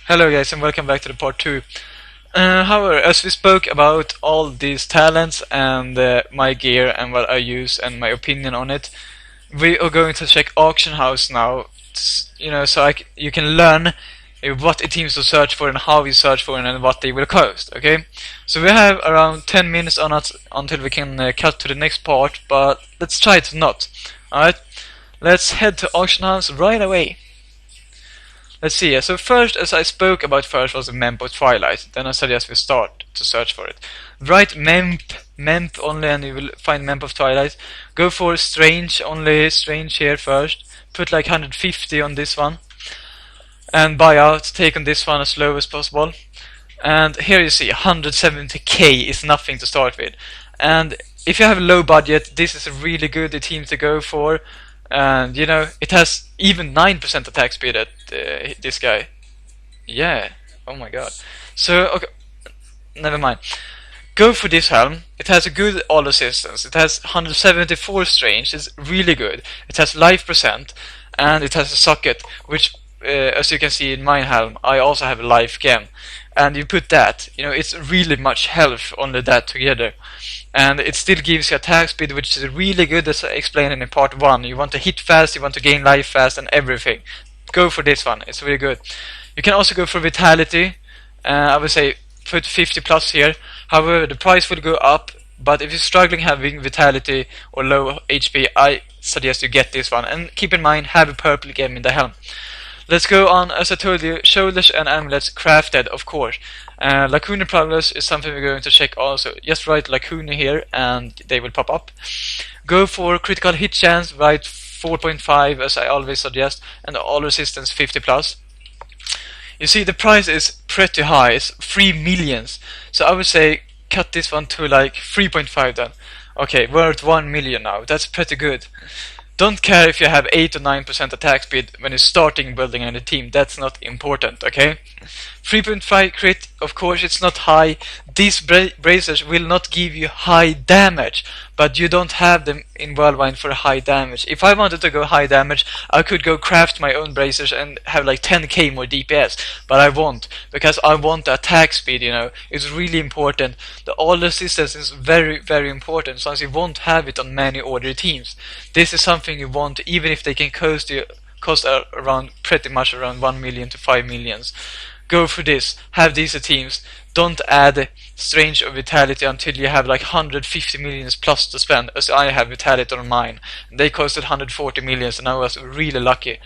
Hello guys and welcome back to the part 2. However, as we spoke about all these talents and my gear and what I use and my opinion on it, we are going to check auction house now, so you can learn what it teams to search for and how you search for and what they will cost, okay? So we have around 10 minutes on us until we can cut to the next part, but let's try to not. Alright, let's head to auction house right away. Let's see. So first, as I spoke about first, was the Memp of Twilight. Then I suggest we start to search for it. Write Memp only, and you will find Memp of Twilight. Go for Strange only, Strange here first. Put like 150 on this one, and buy out. Take on this one as low as possible. And here you see 170k is nothing to start with. And if you have a low budget, this is a really good team to go for. And you know, it has even 9% attack speed at this guy. Yeah, oh my god. So, okay, never mind. Go for this helm. It has a good all assistance. It has 174 strange, it's really good. It has life percent, and it has a socket, which, as you can see in my helm, I also have a life gem. And you put that, you know, it's really much health, only that together. And it still gives you attack speed, which is really good, as I explained in part 1. You want to hit fast, you want to gain life fast, and everything. Go for this one, it's really good. You can also go for vitality. I would say put 50 plus here. However, the price will go up, but if you're struggling having vitality or low HP, I suggest you get this one. And keep in mind, have a purple gem in the helm. Let's go on, as I told you, shoulders and amulets crafted, of course. Lacuna Prowlers is something we're going to check also. Just write Lacuna here and they will pop up. Go for critical hit chance, write 4.5 as I always suggest, and all resistance 50 plus. You see the price is pretty high, it's 3 millions. So I would say cut this one to like 3.5 then. Okay, worth 1 million now, that's pretty good. Don't care if you have 8 or 9% attack speed when you're starting building on a team, that's not important, okay? 3.5 crit, of course it's not high. These bracers will not give you high damage, but you don't have them in Worldwide for high damage. If I wanted to go high damage, I could go craft my own bracers and have like 10k more DPS, but I won't, because I want the attack speed, you know, it's really important. The all assistance is very, very important, since you won't have it on many order teams. This is something you want, even if they can cost around pretty much around 1 million to 5 millions. Go for this, have these teams. Don't add strange or vitality until you have like 150 millions plus to spend, as I have vitality on mine. They costed 140 millions and I was really lucky.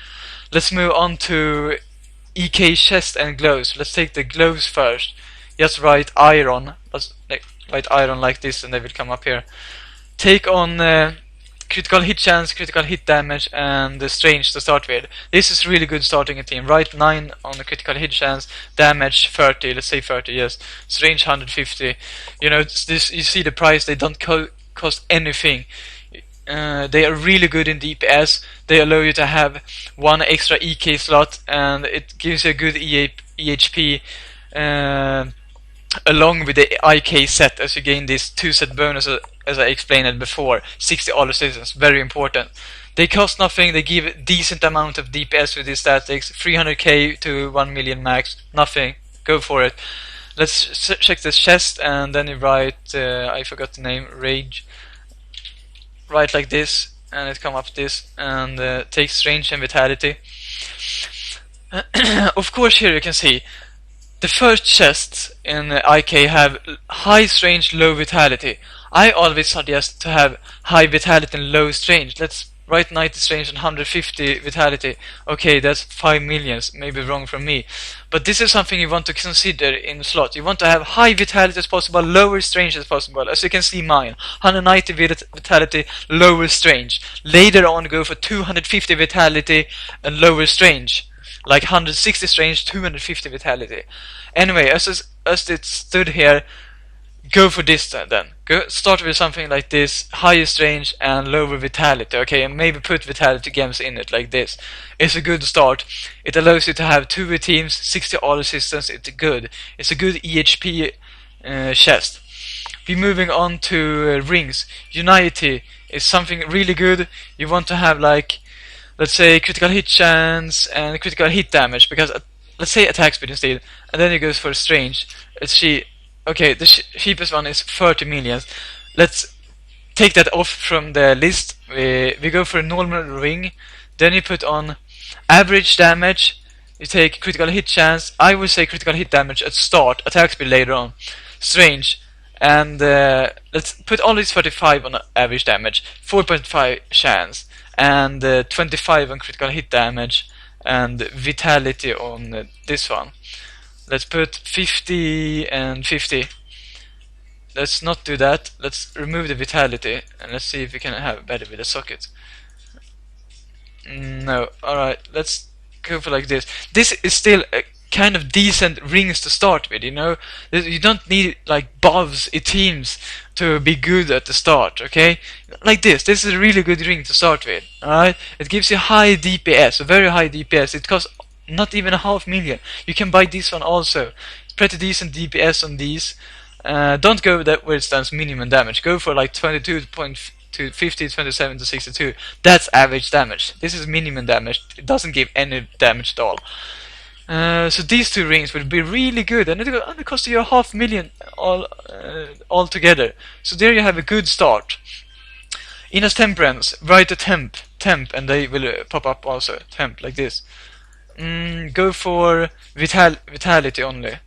Let's move on to EK chest and gloves. Let's take the gloves first. Just write iron. Let's write iron like this and they will come up here. Take on critical hit chance, critical hit damage, and the strange to start with. This is really good starting a team. Write 9 on the critical hit chance, damage 30, let's say 30, yes. Strange 150. You know, this, you see the price, they don't cost anything. They are really good in DPS. They allow you to have 1 extra EK slot, and it gives you a good EHP along with the IK set, as you gain this 2 set bonus, as I explained it before. 60 all assistance, very important. They cost nothing, they give a decent amount of DPS with these statics. 300k to 1 million max, nothing, go for it. Let's check this chest, and then you write, I forgot the name, Rage. Write like this, and it come up this, and take strange and vitality. Of course, here you can see the first chests in IK have high strange, low vitality. I always suggest to have high vitality and low strange. Let's write 90 strange and 150 vitality. Okay, that's 5 millions, maybe wrong from me. But this is something you want to consider in slot. You want to have high vitality as possible, lower strange as possible. As you can see mine, 190 vitality, lower strange. Later on go for 250 vitality and lower strange. Like 160 strange, 250 vitality. Anyway, as it stood here, go for this then. Go start with something like this, higher strange and lower vitality, okay, and maybe put vitality gems in it like this. It's a good start. It allows you to have 2 teams, 60 all assistance, it's good. It's a good EHP chest. We're moving on to rings. Unity is something really good. You want to have like, let's say, critical hit chance and critical hit damage, because let's say attack speed instead, and then it goes for strange. Okay, the cheapest one is 30 millions. Let's take that off from the list. We go for a normal ring, then you put on average damage, you take critical hit chance. I would say critical hit damage at start, attack speed later on, strange, and let's put all these 35 on average damage, 4.5 chance, and 25 on critical hit damage, and vitality on this one. Let's put 50 and 50. Let's not do that. Let's remove the vitality and let's see if we can have better with the socket. No, alright, let's go for like this. This is still a kind of decent rings to start with, you know? You don't need like buffs, it teams to be good at the start, okay? Like this is a really good ring to start with, alright? It gives you high DPS, a very high DPS. It costs not even a $500,000. You can buy this one also. It's pretty decent DPS on these. Don't go that where it stands minimum damage. Go for like 22 to 50, 27 to 62. That's average damage. This is minimum damage. It doesn't give any damage at all. So these two rings will be really good, and it will only cost you a $500,000 all together. So there you have a good start. In as temperance, write a temp, and they will pop up also. Temp like this. Go for vitality only.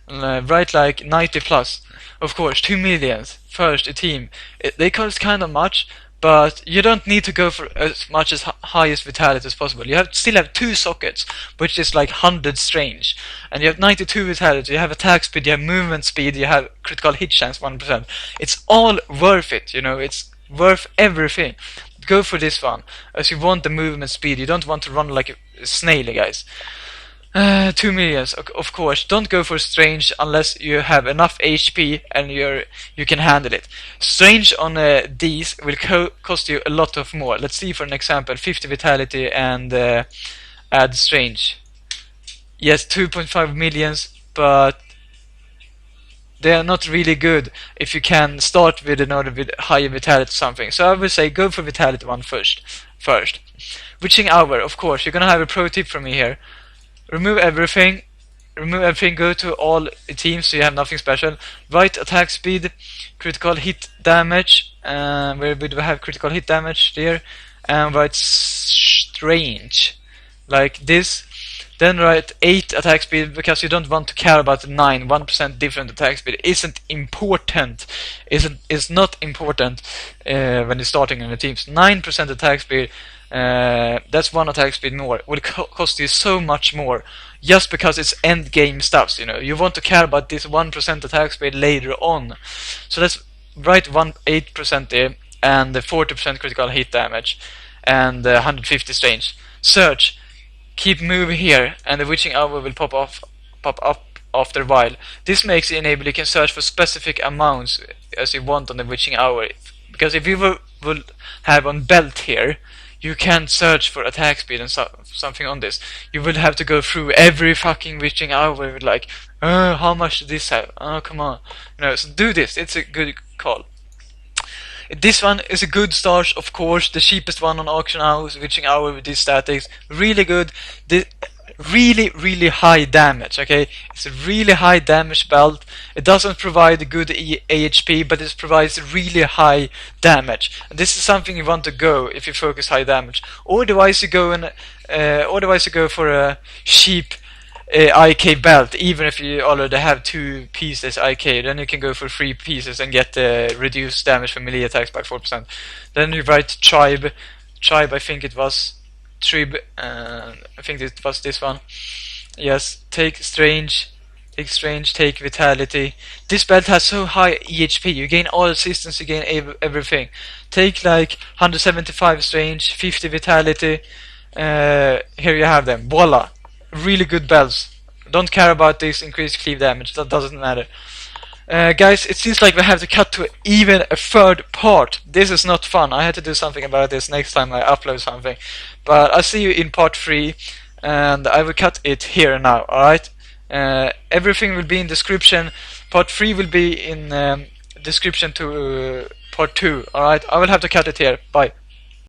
Write like 90 plus. Of course, 2 millions first a team. They cost kind of much, but you don't need to go for as much as highest vitality as possible. You still have 2 sockets, which is like 100 strange, and you have 92 vitality. You have attack speed, you have movement speed, you have critical hit chance 1%. It's all worth it, you know. It's worth everything. Go for this one, as you want the movement speed. You don't want to run like a snail, guys. 2 millions, of course. Don't go for strange unless you have enough HP and you can handle it. Strange on these will cost you a lot of more. Let's see for an example, 50 vitality and add strange. Yes, 2.5 millions, but they are not really good if you can start with another with higher vitality or something. So I would say go for vitality one first. Witching hour, of course. You're gonna have a pro tip from me here. Remove everything, go to all teams so you have nothing special. Write attack speed, critical hit damage, where we do have critical hit damage there, and write strange, like this. Then write 8 attack speed, because you don't want to care about the 9, 1% different attack speed isn't important. Is not important when you're starting in the teams. 9% attack speed, that's 1 attack speed more, will cost you so much more, just because it's end game stuff, you know. You want to care about this 1% attack speed later on. So let's write 8% there, and 40% critical hit damage, and 150 strange. Search. Keep moving here, and the witching hour will pop up after a while. This makes it enable you can search for specific amounts as you want on the witching hour. Because if you will have on belt here, you can't search for attack speed and something on this. You will have to go through every fucking witching hour with like, how much does this have? Oh, come on. You know, so do this. It's a good call. This one is a good start, of course. The cheapest one on auction house, witching hour with these statics, really good. Really high damage. Okay, it's a really high damage belt. It doesn't provide a good AHP, but it provides really high damage. And this is something you want to go if you focus high damage. Otherwise, you go for a cheap IK belt, even if you already have 2 pieces IK. Then you can go for 3 pieces and get reduced damage from melee attacks by 4%. Then you write tribe, I think it was trib, I think it was this one. Yes, take strange, take vitality. This belt has so high EHP, you gain all assistance, you gain everything. Take like 175 strange, 50 vitality. Here you have them, voila. Really good belts. Don't care about this increased cleave damage, that doesn't matter. Guys, it seems like we have to cut to even a third part. This is not fun. I had to do something about this next time I upload something. But I'll see you in part 3, and I will cut it here and now, alright? Everything will be in description. Part 3 will be in description to part 2, alright? I will have to cut it here. Bye.